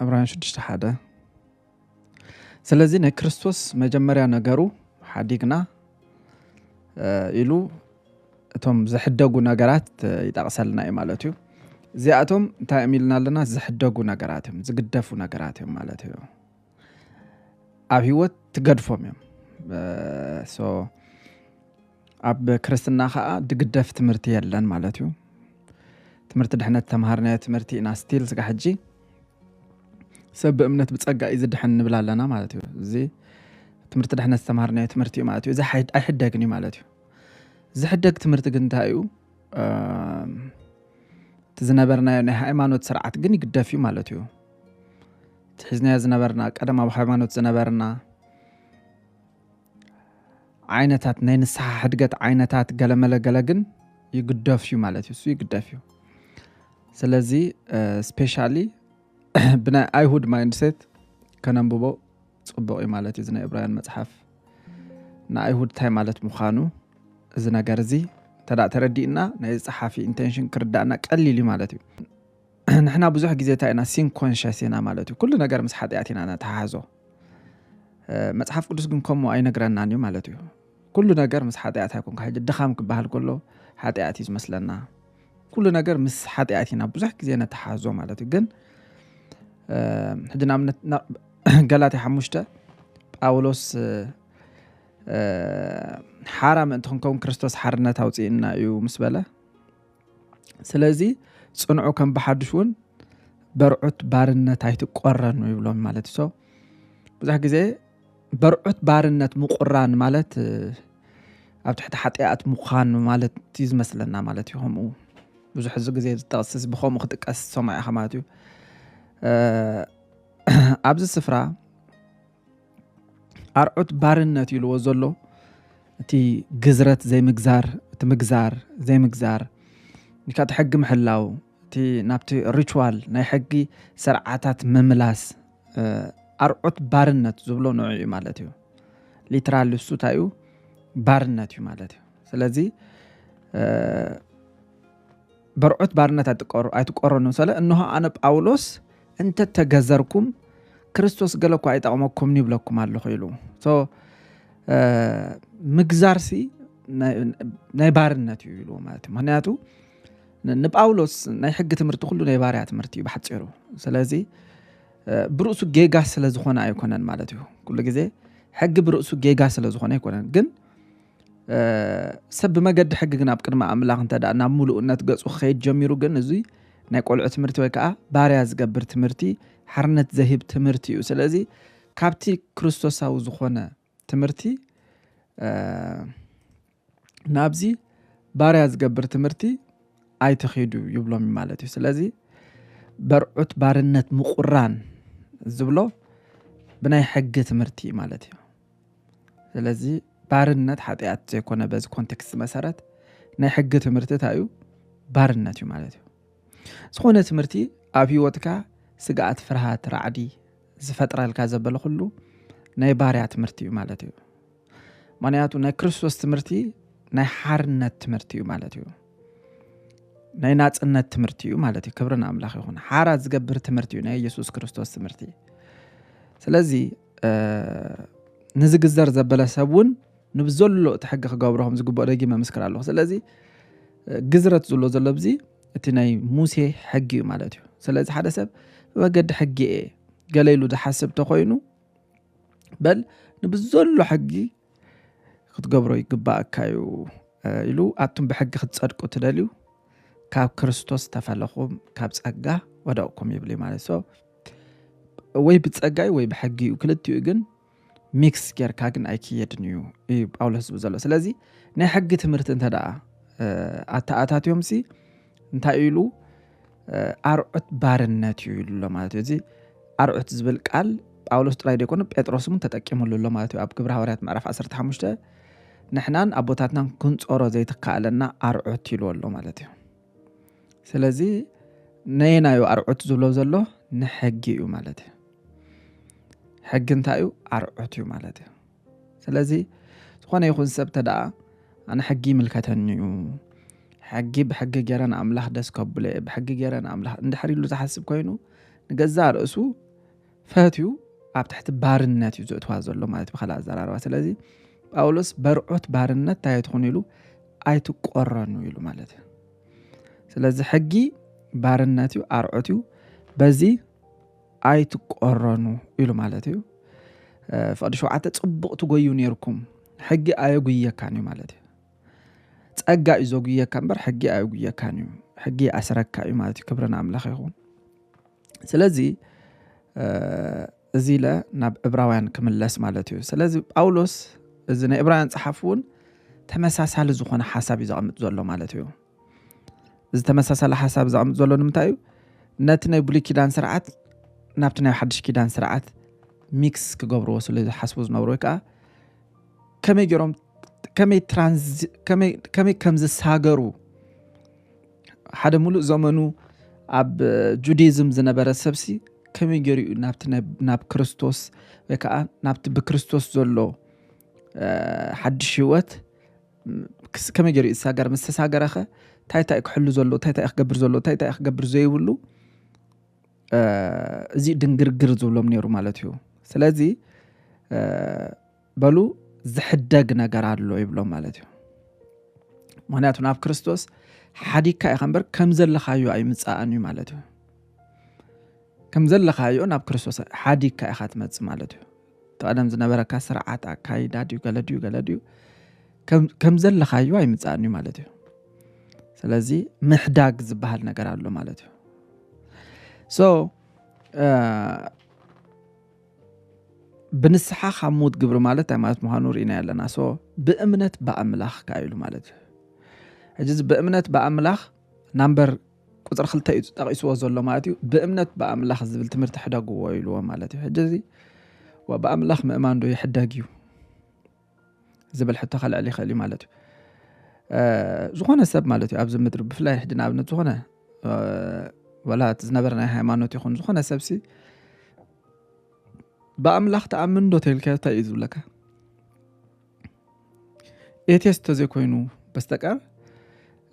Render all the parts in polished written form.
ዕብራውያን 6:1 ስለዚ ናይ ክርስቶስ መጀመርያ ነገሩ ሓዲግና ኢሉ እቶም ዝሕደጉ ነገራት ይጠቕሰልና እዩ ማለት እዩ እዚኣቶም እንታይ እሚልና ኣለና ዝሕደጉ ነገራት እዮም ዝግደፉ ነገራት እዮም ማለት እዩ ኣብ ህይወት ትገድፎም እዮም ኣብ ክርስትና ከዓ ድግደፍ ትምህርቲ የለን ማለት እዩ ትምህርቲ ድሕነት ተምሃርናዮ ትምህርቲ ኢና ስቲል ስጋ ሕጂ ሰብ እምነት ብጸጋ እዩ ዝድሕን ንብል ኣለና ማለት እዩ እዚ ትምህርቲ ድሕነት ተምሃርናዮ ትምህርቲ እዩ ማለት እዩ እዚ ኣይሕደግኒ ማለት እዩ ዝሕደግ ትምህርቲ ግን እንታይ እዩ ዝነበርናዮ ናይ ሃይማኖት ስርዓት ግን ይግደፍ እዩ ማለት እዩ ትሕዝናዮ ዝነበርና ቀደማዊ ሃይማኖት ዝነበርና ዓይነታት ናይ ንስሓ ሕድገት ዓይነታት ገለመለ ግን ይግደፍ እዩ ማለት እዩ እሱ ይግደፍ እዩ ስለዚ ስፔሻሊ ብናይ አይሁድ ማይንድሴት ከነንብቦ ጽቡቕ እዩ ማለት እዩ ዝናይ ዕብራውያን መጽሓፍ ናይ አይሁድ ታይ ማለት ምዃኑ እዚ ነገር እዚ ተዳእ ተረዲእና ናይ ጸሓፊ ኢንቴንሽን ክርዳእና ቀሊል እዩ ማለት እዩ ንሕና ብዙሕ ግዜ ታይና ሲን ኮንሽስ ኢና ማለት እዩ ኩሉ ነገር ምስ ሓጢኣት ኢና ተሓዞ መጽሓፍ ቅዱስ ግን ከምኡ ኣይነግረናን እዩ ማለት እዩ ኩሉ ነገር ምስ ሓጢኣት ኣይኮንካ ሕጂ ድኻም ክበሃል ከሎ ሓጢኣት እዩ ዝመስለና ኩሉ ነገር ምስ ሓጢኣት ኢና ብዙሕ ግዜ ነተሓዞ ማለት እዩ ግን ሕጂ ንኣብነት ገላትያ 5 ጳውሎስ ሓራም እንተ ክንከውን ክርስቶስ ሓርነት ኣውፂእና እዩ ምስ በለ ስለዚ ጽንዑ ከም ብሓድሽ እውን በርዑት ባርነት ኣይትቆረኑ ይብሎም ማለት እዩ ብዙሕ ግዜ በርዑት ባርነት ምቁራን ማለት ኣብ ትሕቲ ሓጢኣት ምዃን ማለት እዩ ዝመስለና ማለት እዩ ከምኡ ብዙሕ ግዜ ዝጠቕስስ ብኸምኡ ክጥቀስ ሰማዕ ኢኻ ማለት እዩ ኣብዚ ስፍራ ኣርዑት ባርነት ይልዎ ዘሎ እቲ ግዝረት ዘይምግዛር እቲ ምግዛር ዘይምግዛር ንካት ሕጊ ምሕላው እቲ ናብቲ ሪቹዋል ናይ ሕጊ ስርዓታት ምምላስ ኣርዑት ባርነት ዝብሎ ንዑ እዩ ማለት እዩ ሊትራሊ እሱ ታዩ ባርነት እዩ ማለት እዩ ስለዚ በርዑት ባርነት ኣይትቆረኑ ስለ እንሆ ኣነ ጳውሎስ እንተ ተገዘርኩም ክርስቶስ ገለኳ ኣይጠቕመኩም ይብለኩም ኣለኹ ኢሉ ምግዛርሲ ናይ ባርነት እዩ ኢሉ ማለት እዩ ምክንያቱ ንጳውሎስ ናይ ሕጊ ትምህርቲ ኩሉ ናይ ባርያ ትምህርቲ እዩ ብሓፂሩ ስለዚ ብርእሱ ጌጋ ስለ ዝኾነ ኣይኮነን ማለት እዩ ኩሉ ግዜ ሕጊ ብርእሱ ጌጋ ስለ ዝኾነ ኣይኮነን ግን ሰብ ብመገዲ ሕጊ ግን ኣብ ቅድሚ ኣምላኽ እንተዳ ናብ ሙሉእነት ገጹ ክኸይድ ጀሚሩ ግን እዚ ናይ ቆልዑ ትምህርቲ ወይ ከዓ ባርያ ዝገብር ትምህርቲ ሓርነት ዘሂብ ትምህርቲ እዩ ስለዚ ካብቲ ክርስቶሳዊ ዝኾነ ትምህርቲ ናብዚ ባርያ ዝገብር ትምህርቲ ኣይትኸይዱ ይብሎም ማለት እዩ ስለዚ በርዑት ባርነት ምቁራን ዝብሎ ብናይ ሕጊ ትምህርቲ ማለት እዩ ስለዚ ባርነት ሓጢኣት ዘይኮነ በዚ ኮንቴክስት መሰረት ናይ ሕጊ ትምህርቲ ታዩ ባርነት እዩ ማለት እዩ ዝኾነ ትምህርቲ ኣብ ህይወትካ ስጋኣት ፍርሃት ራዕዲ ዝፈጥረልካ ዘበለ ኩሉ ናይ ባርያ ትምህርቲ እዩ ማለት እዩ ምክንያቱ ናይ ክርስቶስ ትምህርቲ ናይ ሓርነት ትምህርቲ እዩ ማለት እዩ ናይ ናጽነት ትምህርቲ እዩ ማለት እዩ ክብርን ኣምላኽ ይኹን ሓራ ዝገብር ትምህርቲ እዩ ናይ ኢየሱስ ክርስቶስ ትምህርቲ ስለዚ ንዝግዘር ዘበለ ሰብ እውን ንብዘሎ እቲ ሕጊ ክገብሮም ዝግብኦ ደጊመ መስክር ኣለኹ ስለዚ ግዝረት ዘሎ ብዚ እቲ ናይ ሙሴ ሕጊ እዩ ማለት እዩ ስለዚ ሓደ ሰብ ብመገዲ ሕጊ ገለይሉ ዝሓስብ ተኮይኑ በል ንብዘሎ ሕጊ ክትገብሮ ይግባእካ እዩ ኢሉ ኣቱም ብሕጊ ክትጸድቁ ትደልዩ ካብ ክርስቶስ ተፈለኹም ካብ ጸጋ ወደቕኩም ይብል ማለት ወይ ብጸጋ ወይ ብሕጊ ክልቲኡ ግን ሚክስ ጌርካ ግን ኣይክየድን እዩ ጳውሎስ ብዘሎ ስለዚ ናይ ሕጊ ትምህርቲ እንተዳ ኣታኣታትዮም እንታይ ኢሉ ኣርዑት ባርነት እዩ ኢሉ ማለት እዩ እዚ ኣርዑት ዝብል ቃል ጳውሎስ ጥራይ ደይኮነ ጴጥሮስ እውን ተጠቂሙሉ ኣሎ ማለት እዩ ኣብ ግብረ ሐዋርያት ምዕራፍ 15 ንሕናን ኣቦታትናን ክንጾሮ ዘይትካኣለና ኣርዑት ኢሉ ኣሎ ማለት እዩ ስለዚ ነየናዩ ኣርዑት ዝብሎ ዘሎ ንሕጊ እዩ ማለት እዩ ሕጊ እንታይ እዩ ኣርዑት እዩ ማለት እዩ ስለዚ ዝኾነ ይኹን ሰብ ተዳኣ ኣነ ሕጊ ምልከተኒ እዩ ሕጊ ብሕጊ ገረን ኣምላኽ ደስ ከብለ ብሕጊ ገረን ኣምላኽ እንድሕር ኢሉ ዝሓስብ ኮይኑ ንገዛ ርእሱ ፈትዩ ኣብ ትሕቲ ባርነት እዩ ዘእትዋ ዘሎ ማለት ብኻልእ ኣዘራርባ ስለዚ ጳውሎስ በርዑት ባርነት እንታይ ትኾኑ ኢሉ ኣይትቆረኑ ኢሉ ማለት እዩ ስለዚ ሕጊ ባርነት እዩ ኣርዑት እዩ በዚ ኣይትቆረኑ ኢሉ ማለት እዩ ፍቅዲ 7 ጽቡቕ ትጎዩ ነርኩም ሕጊ ኣየጉየካን እዩ ማለት እዩ ጸጋ እዩ ዘጉየካ እምበር ሕጊ ኣየጉየካን እዩ ሕጊ ኣስረካ እዩ ማለት እዩ ክብርን ኣምላኽ ይኹን ስለዚ እዚ ለ ናብ ዕብራውያን ክምለስ ማለት እዩ ስለዚ ጳውሎስ እዚ ናይ ዕብራውያን ጽሓፍ እውን ተመሳሳሊ ዝኾነ ሓሳብ እዩ ዘቕምጥ ዘሎ ማለት እዩ እዚ ተመሳሳሊ ሓሳብ ዘቕምጥ ዘሎ ንምንታይ እዩ ነቲ ናይ ብሉይ ኪዳን ስርዓት ናብቲ ናይ ሓድሽ ኪዳን ስርዓት ሚክስ ክገብርዎ ስለ ዝሓስቡ ዝነበሩ ወይ ከዓ ከመይ ገይሮም ከመይ ከም ዝሳገሩ ሓደ ሙሉእ ዘመኑ ኣብ ጁዲዝም ዝነበረ ሰብሲ ከመይ ገይሩ ናብ ክርስቶስ ወይ ከዓ ናብቲ ብክርስቶስ ዘሎ ሓድሽ ህይወት ከመይ ገይሩ ይሳገር ምስ ተሳገረኸ እንታይ ክሕሉ ዘሎ እንታይ ክገብር ዘሎ እንታይ ክገብር ዘይብሉ እዚ ድንግርግር ዝብሎም ነይሩ ማለት እዩ ስለዚ በሉ ዝሕደግ ነገር ኣሎ ይብሎም ማለት እዩ ምክንያቱ ናብ ክርስቶስ ሓዲካ ኢኻ እምበር ከም ዘለኻዮ ኣይምፃእን እዩ ማለት እዩ ከም ዘለኻዮ ናብ ክርስቶስ ሓዲካ ኢኻ ትመፅእ ማለት እዩ ተቐደም ዝነበረካ ስርዓት ኣካይዳ ድዩ ገለድዩ ከም ዘለኻዮ ኣይምፃእን እዩ ማለት እዩ ስለዚ ምሕዳግ ዝበሃል ነገር ኣሎ ማለት እዩ ብንስሓ ካብ ሞት ግብሪ ማለት ማለት ምዃኑ ርኢና ያለና ብእምነት በኣምላኽ ካኢሉ ማለት እዩ ሕጂ ብእምነት በኣምላኽ ናምበር ቁጥር 2 እዩ ጠቂስዎ ዘሎ ማለት እዩ ብእምነት በኣምላኽ ዝብል ትምህርቲ ሕደግዎ ኢልዎ ማለት እዩ ሕጂ በኣምላኽ ምእማን ዶ ይሕደግ እዩ ዝብል ሕቶ ከልዕል ይኽእል እዩ ማለት እዩ ዝኾነ ሰብ ማለት እዩ ኣብዚ ምድሪ ብፍላይ ሕጂ ንኣብነት ዝኾነ ወላ እቲ ዝነበረ ናይ ሃይማኖት ይኹን ዝኾነ ሰብሲ በኣምላኽ ተኣምን ዶ ተልካ እንታይ እዩ ዝብለካ ኤቴስ ተዘይኮይኑ በስተቀር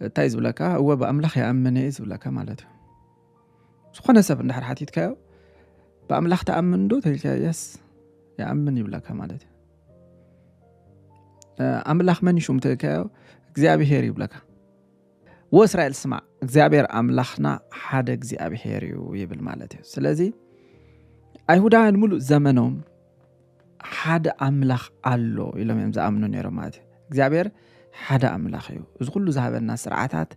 እንታይ ዝብለካ እወ በኣምላኽ ይኣምን እየ ዝብለካ ማለት እዩ ዝኾነ ሰብ እንድሕር ሓቲትካዮ በኣምላኽ ተኣምን ዶ ተልካ የስ ይኣምን ይብለካ ማለት እዩ ኣምላኽ መን ይሹም ተልካዮ እግዚኣብሔር ይብለካ ወእስራኤል ስማዕ እግዚኣብሔር ኣምላኽና ሓደ እግዚኣብሔር እዩ ይብል ማለት እዩ ስለዚ ኣይሁዳውያን ሙሉእ ዘመኖም ሓደ ኣምላኽ ኣሎ ኢሎም እዮም ዝኣምኑ ነይሮም ማለት እዩ እግዚኣብሔር ሓደ ኣምላኽ እዩ እዚ ኩሉ ዝሃበና ስርዓታት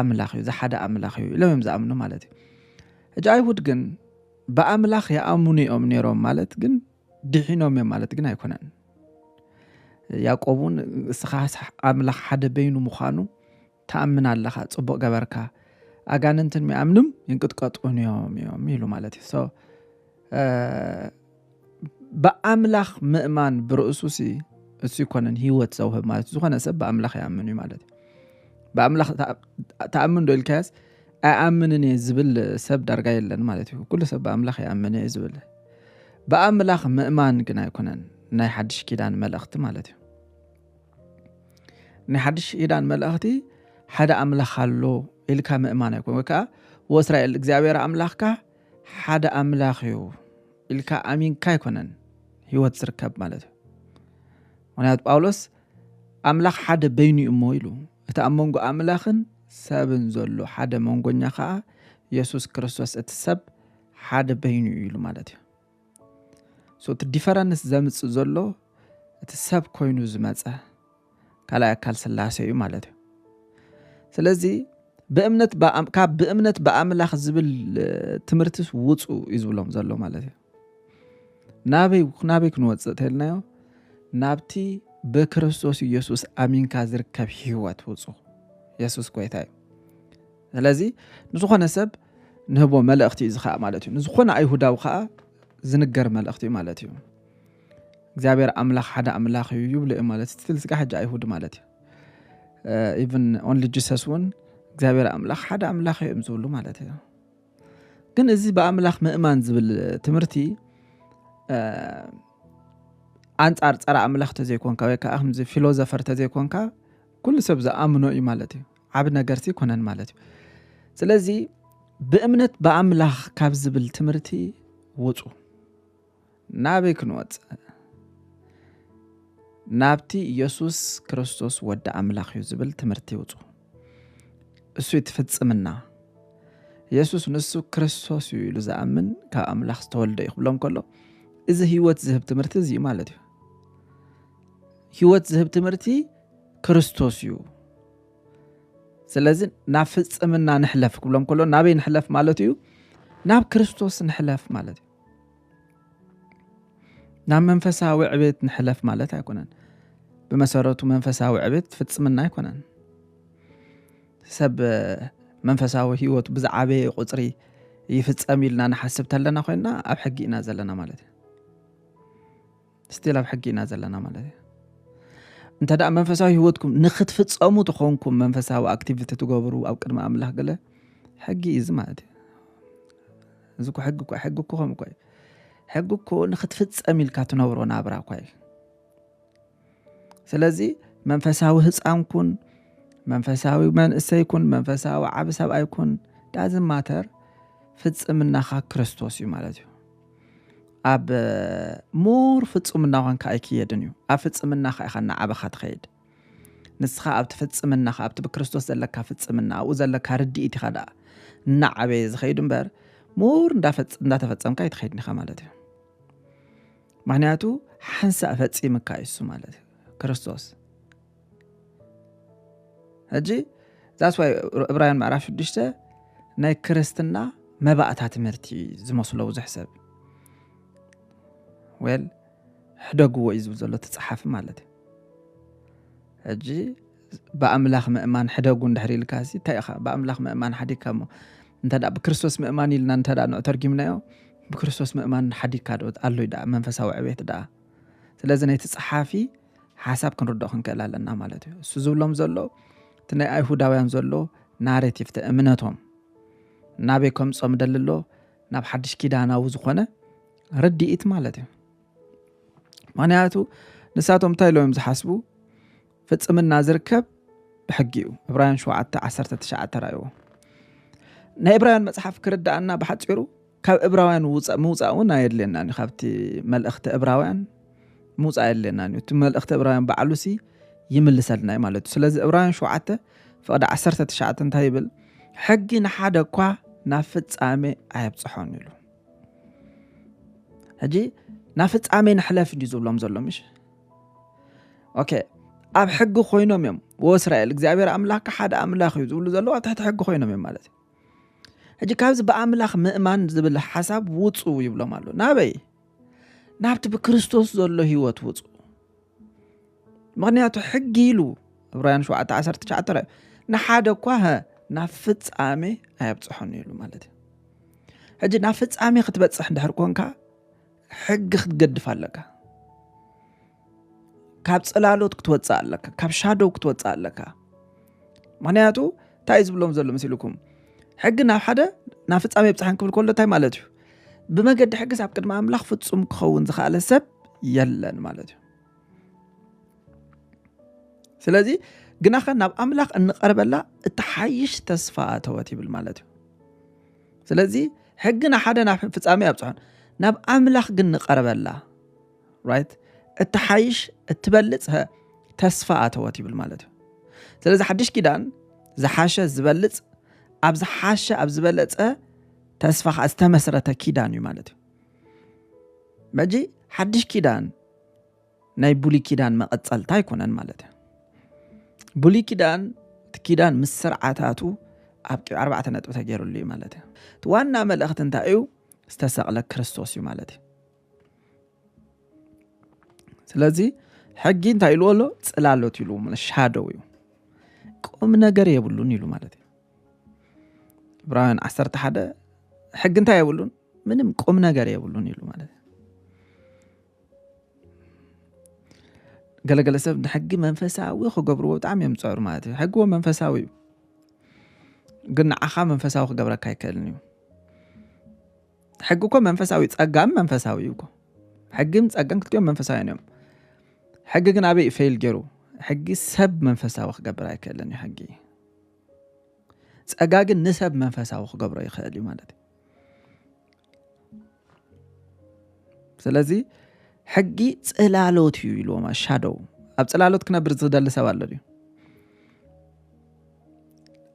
ኣምላኽ እዩ ሓደ ኣምላኽ እዩ ኢሎም እዮም ዝኣምኑ ማለት እዩ ሕጂ ኣይሁድ ግን በኣምላኽ ይኣምኑ እዮም ነይሮም ማለት ግን ድሒኖም እዮም ማለት ግን ኣይኮነን ያዕቆብን እስኻ ኣምላኽ ሓደ በይኑ ምዃኑ ተኣምን ኣለኻ ጽቡቕ ገበርካ ኣጋንንትን ሚኣምንም ይንቅጥቀጡን እዮም ኢሉ ማለት እዩ በኣምላኽ ምእማን ብርእሱሲ እሱ ይኮነን ህይወት ዘውህብ ማለት ዝኾነ ሰብ በኣምላኽ ይኣምን እዩ ማለት እዩ በኣምላኽ ተኣምን ዶ ኢልካያስ ኣይኣምንን እየ ዝብል ሰብ ዳርጋ የለን ማለት እዩ ኩሉ ሰብ በኣምላኽ ይኣምን እየ ዝብል በኣምላኽ ምእማን ግን ኣይኮነን ናይ ሓድሽ ኪዳን መልእኽቲ ማለት እዩ ናይ ሓድሽ ኪዳን መልእኽቲ ሓደ ኣምላኽ ኣሎ ኢልካ ምእማን ኣይኮን ወይ ከዓ ወእስራኤል እግዚኣብሔር ኣምላኽካ ሓደ ኣምላኽ እዩ ኢልካ ኣሚንካ ኣይኮነን ህይወት ዝርከብ ማለት እዩ ምክንያቱ ጳውሎስ ኣምላኽ ሓደ በይኑ እሞ ኢሉ እቲ ኣብ መንጎ ኣምላኽን ሰብን ዘሎ ሓደ መንጎኛ ከዓ ኢየሱስ ክርስቶስ እቲ ሰብ ሓደ በይኑ ኢሉ ማለት እዩ እቲ ዲፈረንስ ዘምፅእ ዘሎ እቲ ሰብ ኮይኑ ዝመፀ ካልኣይ ኣካል ስላሴ እዩ ማለት እዩ ስለዚ ብእምነት በኣምላኽ ዝብል ትምህርትስ ውፁ እዩ ዝብሎም ዘሎ ማለት እዩ ናበይ ክንወፅእ ተልናዮ ናብቲ በክርስቶስ ኢየሱስ ኣሚንካ ዝርከብ ህይወት ውፁ ኢየሱስ ጎይታ እዩ ስለዚ ንዝኾነ ሰብ ንህቦ መልእኽቲ እዩ ዝኸዓ ማለት እዩ ንዝኾነ ኣይሁዳዊ ከዓ ዝንገር መልእኽቲ እዩ ማለት እዩ እግዚአብሔር አምላክ ሓደ አምላክ እዩ ይብለ ማለት ስትል ስጋ ሕጂ አይሁድ ማለት even only Jesus one እግዚአብሔር አምላክ ሓደ አምላክ እዩ ዝብሉ ማለት እዩ ግን እዚ በአምላክ ምእማን ዝብል ትምርቲ አንጻር ጸራ አምላክ ተዘይኮንካ ወይ ከዓ ከምዚ ፊሎዞፈር ተዘይኮንካ ኩሉ ሰብ ዘአምኖ እዩ ማለት እዩ ዓብ ነገር ሲኮነን ማለት እዩ ስለዚህ በእምነት በአምላክ ካብ ዝብል ትምርቲ ወጹ نابي كنوت نابتي يسوس كريستوس ودع أملاخ يزبل تمرتي وطو اسو يتفتصمنا يسوس نسو كريستوس يلو زأمن كأملاخ ستولد يخبلهم كله إذا هيوت زهب تمرتي زي مالتي هيوت زهب تمرتي كريستوس يو سلازن نافتصمنا نحلف كلهم كله نابي نحلف مالتي ناب كريستوس نحلف مالتي نام منفساوي عبيت نحلف مالتها يكونن بمسارته منفساوي عبيت فتصمنا يكونن سب منفساوي هيوت بزعابي قصري يفتصم لنا نحسبت لنا خوينا اب حقينا زلنا مالتي ستيل اب حقينا زلنا مالتي انت دا منفساوي هيوتكم نختفصمو تخونكم منفساوي اكتيفيتي تغبروا او قدما املاح قال حقي از مالتي زكو حقكو خم كوي حقكو نختفصم لك تنورو نابرا كوي سلازي منفساوي هصانكون منفساوي من اسيكون منفساوي عبساب ايكون دازم ماتر فتصمنا خا كريستوس مالتي اب مور فتصمنا خان كايكي يدنيو اب فتصمنا خا خنا عبخا تخيد نسخه اب تفتصمنا خا اب بكريستوس زلك فتصمنا او زلك رديتي خدا نعبي زخيد امبر مور እንዳተፈጸም ካይ ትخيدني خا مالتي معناته حنسا فتصيمك كايسو مالتي كريستوس هجي that's why ابراهيم معرف شدشته ناي كريستنا مباعتا تمرتي زمسلو زحسب ويل حدقو يزو زلو تصحف مالتي هجي بأملاخ مأمان حدقو ندحري الكاسي تايخا بأملاخ مأمان حدي كامو انت دا بكريستوس مأماني لنا انت دا نترجمنايو بكريستوس مأمان حدي كادو قالو دا منفساوي عبيت دا ስለዚህ ነይ ተጽሐፊ حساب كنردو خنكلالنا مالتي سو زبلهم زلو تناي ايهوداوያን ዘሎ ናሬቲቭ ተእምነቶም ናቤኮም ጾም ደልሎ ናብ ሓድሽ ኪዳናው ዝኾነ ርዲኢት ማለት እዩ ማንያቱ ንሳቶም ታይሎም ዝሓስቡ ፍጽምና ዝርከብ بحقيو ዕብራውያን 7:19 ራእዩ ናይ ዕብራውያን መጽሐፍ ክርዳአና በሓጺሩ ካብ ዕብራውያን ውጻኡን አይደለናኒ ካብቲ መልእኽቲ ዕብራውያን ሙጻ የለናኒ እቲ መልእኽቲ ዕብራውያን በዓሉሲ ይምልሰልና ማለት እዩ ስለዚህ ዕብራውያን 7:19 እንታይ ይብል ሕጊ ንሓደ እኳ ናብ ፍጻሜ ኣይብጽሖን ኢሉ ሕጂ ናብ ፍጻሜ ንሕለፍ እንዲ ዝብሎም ዘሎ ምሽ ኦኬ ኣብ ሕጊ ኮይኖም እዮም ወእስራኤል እግዚአብሔር ኣምላክ ሓደ ኣምላኽ እዩ ዝብሉ ዘሎ ኣብ ትሕቲ ሕጊ ኮይኖም እዮም ማለት እዩ ሕጂ ካብዚ በኣምላኽ ምእማን ዝብል ሓሳብ ውፁ ይብሎም ኣሎ ናበይ ናብቲ ብክርስቶስ ዘሎ ህይወት ውፁ ምክንያቱ ሕጊ ኢሉ ዕብራውያን 7:19 ንሓደ እኳ ናብ ፍጻሜ ኣይብጽሖን ኢሉ ማለት እዩ ሕጂ ናብ ፍጻሜ ክትበጽሕ እንድሕር ኮንካ ሕጊ ክትገድፍ ኣለካ ካብ ጽላሎት ክትወጽእ ኣለካ ካብ ሻዶው ክትወጽእ ኣለካ ምክንያቱ እንታይ ዝብሎም ዘሎ መስልኩም ሕጊ ናብ ሓደ ናብ ፍጻሜ ይብጽሕን ክብል ከሎ እንታይ ማለት እዩ بمجد حجز عبد ما أملاخ فتصوم كون زخالة سب يلا مالته سلازي جناخنا ناب أملاخ أن قرب الله التحيش تصفاء تواتي بالمالته سلازي حجنا حدا ناب فتصامي أبصحن ناب أملاخ جن قرب الله right التحيش التبلتها تصفاء تواتي بالمالته سلازي حدش كدان زحاشة زبلت أبز حاشة أبز بلتها تسفخ استمسرت كيدان يمالته ماجي حدش كيدان ناي بولي كيدان ما قصلتا يكونن مالته بولي كيدان مسرعاتاتو ابقي 4 نطب تغيرولي مالته وانا ملأخت انتايو استسقل كريستوس مالته ስለዚህ ሕጊ እንታይ ኢሉሎ ጽላሎት ኢሉ ማለት ሻዶው እዩ ቁም ነገር የብሉን ኢሉ ማለት እዩ ዕብራውያን 11 ሕግ እንታይ የብሉን ምንም ቁም ነገር የብሉን ኢሉ ማለት ገለገለ ሰብ ሕጊ መንፈሳዊ ክገብርዎ በጣም የምጽዕሩ ማለት እዩ ሕጊ መንፈሳዊ ግን ዓኻ መንፈሳዊ ክገብረካ አይከልን እዩ ሕጊ እኮ መንፈሳዊ ጸጋም መንፈሳዊ እዩ እኮ ሕግም ጸጋም ክልቲኦም መንፈሳዊ እዮም ሕጊ ግን አበይ ፌል ገሩ ሕጊ ሰብ መንፈሳዊ ክገብር አይከልን እዩ ሕጊ ጸጋ ግን ንሰብ መንፈሳዊ ክገብር ይኽእል እዩ ማለት ስለዚህ ሕጊ ጽላሎት እዩ ኢልዎም ሻዶው ኣብ ጽላሎት ክነብር ዝደሊ ሰብ ኣሎ ድዩ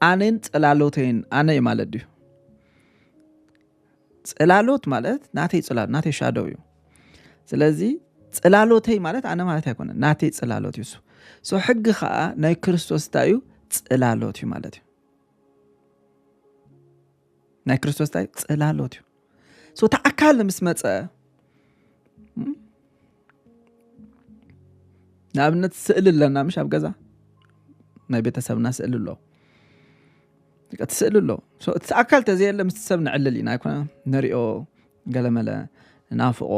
ኣነን ጽላሎተይን ኣነ ማለት ድዩ ጽላሎት ማለት ናተይ ጽላሎት ናተይ ሻዶው እዩ ስለዚህ ጽላሎተይ ማለት ኣነ ማለት ኣይኮነን ናተይ ጽላሎት እዩ ሶ ሕጊ ከዓ ናይ ክርስቶስ ታዩ ጽላሎት እዩ ማለት እዩ ናይ ክርስቶስ ታዩ ጽላሎት እዩ ሶ ተኣካል ምስ መጸ ንኣብነት ስእሊ ኣለና ምሽ ኣብ ገዛ ናይ ቤተሰብና ስእሊ ኣሎ ትስእሊ ኣሎ ተኣካል ተዘየለ ምስ ሰብ ንዕልል ኢና ኣይኮነ ነሪኦ ገለመለ ናፍቆ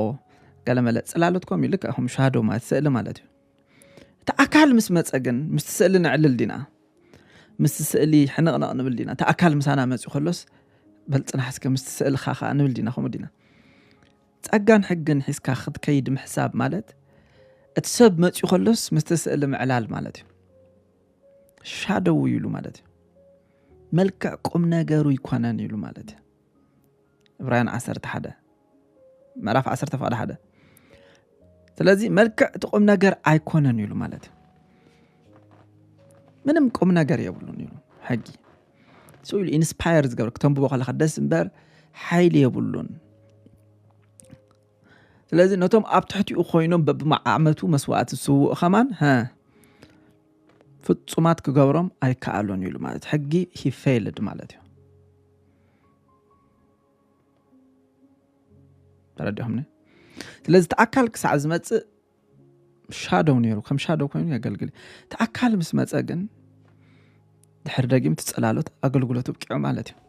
ገለመለ ጽላሎትኩም ይልክ ኣኹም ሻዶ ማለት ስእሊ ማለት እዩ ተኣካል ምስ መጸ ግን ምስ ስእሊ ንዕልል ዲና ምስ ስእሊ ሕንቕንቕ ንብል ዲና ተኣካል ምሳና መጽኡ ከሎስ በልጽናሕስከ ምስ ስእሊ ኻኻ ንብል ዲና ኸሙ ዲና ጸጋን ሕግን ሒስካ ክትከይድ ምሕሳብ ማለት እቲ ሰብ መጽኡ ከሎስ ምስ ስእሊ ምዕላል ማለት እዩ ሻዶው ይሉ ማለት እዩ መልክዕ ቁም ነገሩ ይኮነን ይሉ ማለት እዩ ዕብራውያን 11 ምዕራፍ 10 ፍቅዲ 1 ስለዚ መልክዕ እቲ ቁም ነገር ኣይኮነን ይሉ ማለት እዩ ምንም ቁም ነገር የብሉን ይሉ ሕጊ ሶ ኢሉ ኢንስፓየር ዝገብር ክተንብቦ ከለካ ደስ እምበር ሓይሊ የብሉን ስለዚ ነቶም ኣብ ትሕቲኡ ኮይኖም በብመዓመቱ መስዋዕት ዝስውኡ ኸማን ፍጹማት ክገብሮም ኣይከኣሎን ይሉ ማለት ሕጊ he failed ማለት እዩ ተረዲኹምኒ ስለዚ ተኣካል ክሳዕ ዝመጽእ ሻዶው ነይሩ ከም ሻዶው ኮይኑ የገልግል ተኣካል ምስ መጸ ግን ድሕር ደጊም ትጽላሎት ኣገልግሎቱ ብቂዑ ማለት እዩ